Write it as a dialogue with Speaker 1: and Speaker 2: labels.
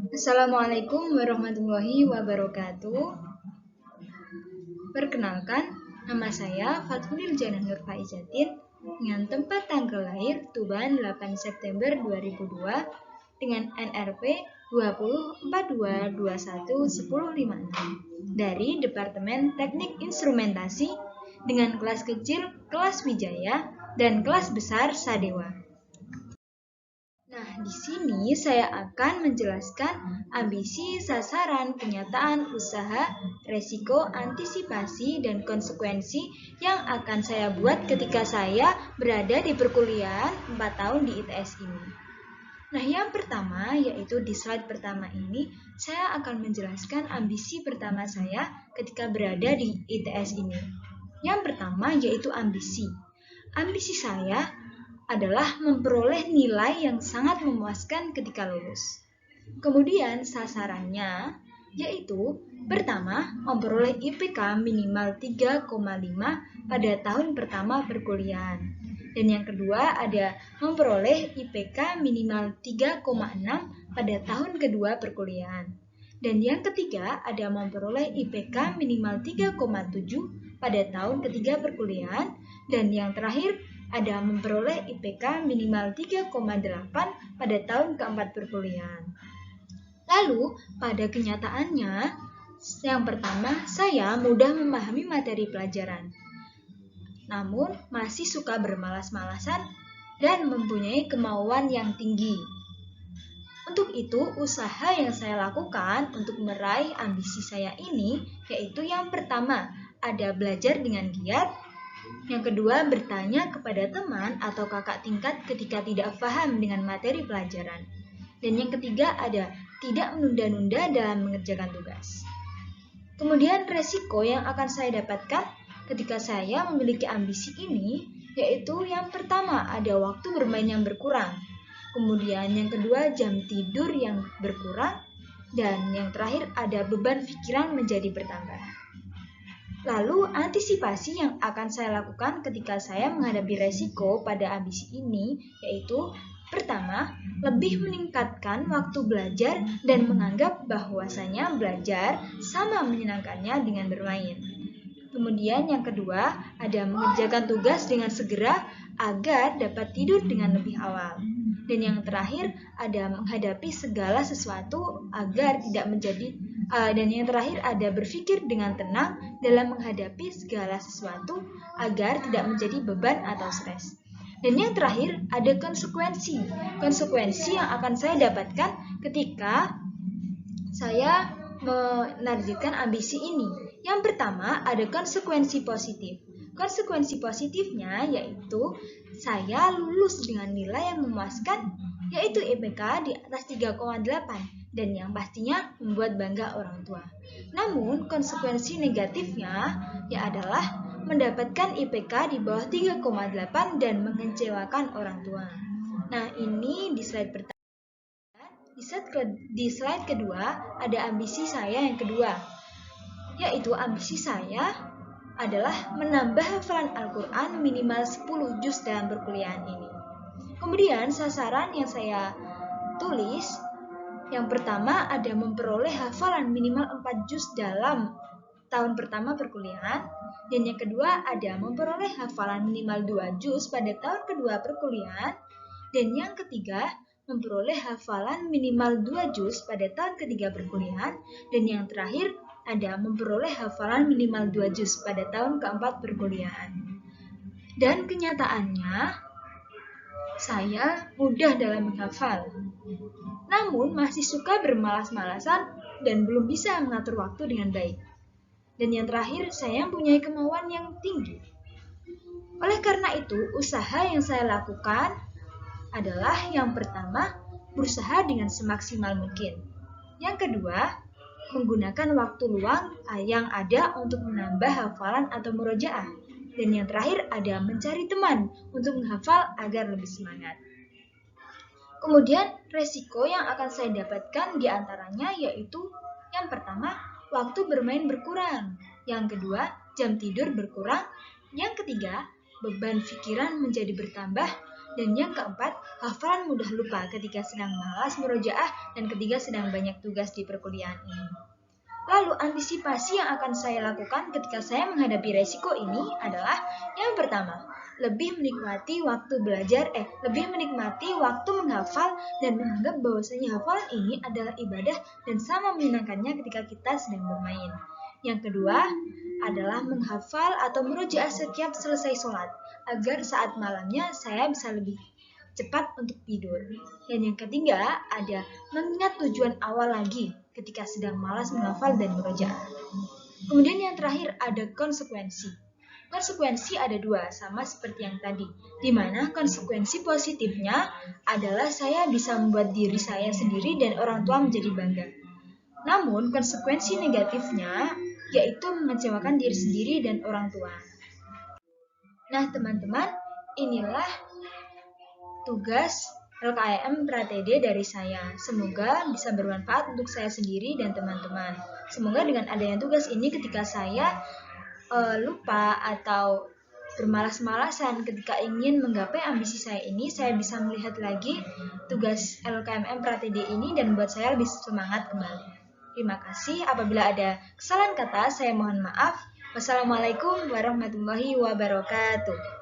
Speaker 1: Assalamualaikum warahmatullahi wabarakatuh. Perkenalkan, nama saya Fathulil Janah Nur Faizatin dengan tempat tanggal lahir Tuban 8 September 2002 dengan NRP 2042211056 dari Departemen Teknik Instrumentasi dengan kelas kecil kelas Wijaya dan kelas besar Sadewa. Nah, di sini saya akan menjelaskan ambisi, sasaran, kenyataan, usaha, resiko, antisipasi, dan konsekuensi yang akan saya buat ketika saya berada di perkuliahan 4 tahun di ITS ini. Nah, yang pertama yaitu di slide pertama ini, saya akan menjelaskan ambisi pertama saya ketika berada di ITS ini. Yang pertama yaitu ambisi. Ambisi saya adalah memperoleh nilai yang sangat memuaskan ketika lulus. Kemudian sasarannya yaitu pertama memperoleh IPK minimal 3,5 pada tahun pertama perkuliahan. Dan yang kedua ada memperoleh IPK minimal 3,6 pada tahun kedua perkuliahan. Dan yang ketiga ada memperoleh IPK minimal 3,7 pada tahun ketiga perkuliahan. Dan yang terakhir ada memperoleh IPK minimal 3,8 pada tahun keempat perkuliahan. Lalu, pada kenyataannya, yang pertama, saya mudah memahami materi pelajaran. Namun, masih suka bermalas-malasan dan mempunyai kemauan yang tinggi. Untuk itu, usaha yang saya lakukan untuk meraih ambisi saya ini, yaitu yang pertama, ada belajar dengan giat. Yang kedua, bertanya kepada teman atau kakak tingkat ketika tidak paham dengan materi pelajaran. Dan yang ketiga, ada tidak menunda-nunda dalam mengerjakan tugas. Kemudian, resiko yang akan saya dapatkan ketika saya memiliki ambisi ini, yaitu yang pertama, ada waktu bermain yang berkurang. Kemudian yang kedua, jam tidur yang berkurang. Dan yang terakhir, ada beban pikiran menjadi bertambah. Lalu, antisipasi yang akan saya lakukan ketika saya menghadapi resiko pada ambisi ini, yaitu pertama, lebih meningkatkan waktu belajar dan menganggap bahwasanya belajar sama menyenangkannya dengan bermain. Kemudian yang kedua, ada mengerjakan tugas dengan segera agar dapat tidur dengan lebih awal. Dan yang terakhir, ada menghadapi segala sesuatu agar tidak menjadi dan yang terakhir ada berpikir dengan tenang dalam menghadapi segala sesuatu agar tidak menjadi beban atau stres. Dan yang terakhir ada konsekuensi. Konsekuensi yang akan saya dapatkan ketika saya menargetkan ambisi ini. Yang pertama ada konsekuensi positif. Konsekuensi positifnya yaitu saya lulus dengan nilai yang memuaskan, yaitu IPK di atas 3,8 dan yang pastinya membuat bangga orang tua. Namun konsekuensi negatifnya adalah mendapatkan IPK di bawah 3,8 dan mengecewakan orang tua. Nah, ini di slide pertama. Di slide kedua ada ambisi saya yang kedua, yaitu ambisi saya adalah menambah hafalan Al-Quran minimal 10 juz dalam perkuliahan ini. Kemudian sasaran yang saya tulis, yang pertama ada memperoleh hafalan minimal 4 juz dalam tahun pertama perkuliahan. Dan yang kedua ada memperoleh hafalan minimal 2 juz pada tahun kedua perkuliahan. Dan yang ketiga memperoleh hafalan minimal 2 juz pada tahun ketiga perkuliahan. Dan yang terakhir ada memperoleh hafalan minimal 2 juz pada tahun keempat perkuliahan. Dan kenyataannya, saya mudah dalam menghafal. Namun masih suka bermalas-malasan dan belum bisa mengatur waktu dengan baik. Dan yang terakhir, saya mempunyai kemauan yang tinggi. Oleh karena itu, usaha yang saya lakukan adalah yang pertama, berusaha dengan semaksimal mungkin. Yang kedua, menggunakan waktu luang yang ada untuk menambah hafalan atau murojaah. Dan yang terakhir ada mencari teman untuk menghafal agar lebih semangat. Kemudian resiko yang akan saya dapatkan diantaranya yaitu yang pertama, waktu bermain berkurang. Yang kedua, jam tidur berkurang. Yang ketiga, beban pikiran menjadi bertambah. Dan yang keempat, hafalan mudah lupa ketika sedang malas murojaah dan ketika sedang banyak tugas di perkuliahan ini. Lalu antisipasi yang akan saya lakukan ketika saya menghadapi resiko ini adalah yang pertama, lebih menikmati waktu menghafal dan menganggap bahwasanya hafalan ini adalah ibadah dan sama menyenangkannya ketika kita sedang bermain. Yang kedua adalah menghafal atau merujaah setiap selesai sholat agar saat malamnya saya bisa lebih cepat untuk tidur. Dan yang ketiga ada mengingat tujuan awal lagi ketika sedang malas menghafal dan merojaah. Kemudian yang terakhir ada konsekuensi. Konsekuensi ada dua, sama seperti yang tadi, di mana konsekuensi positifnya adalah saya bisa membuat diri saya sendiri dan orang tua menjadi bangga. Namun konsekuensi negatifnya yaitu mengecewakan diri sendiri dan orang tua. Nah teman-teman, inilah tugas LKM Pratede dari saya. Semoga bisa bermanfaat untuk saya sendiri dan teman-teman. Semoga dengan adanya tugas ini ketika saya lupa atau bermalas-malasan ketika ingin menggapai ambisi saya ini, saya bisa melihat lagi tugas LKMM Pratede ini dan buat saya lebih semangat kembali. Terima kasih. Apabila ada kesalahan kata, saya mohon maaf. Wassalamualaikum warahmatullahi wabarakatuh.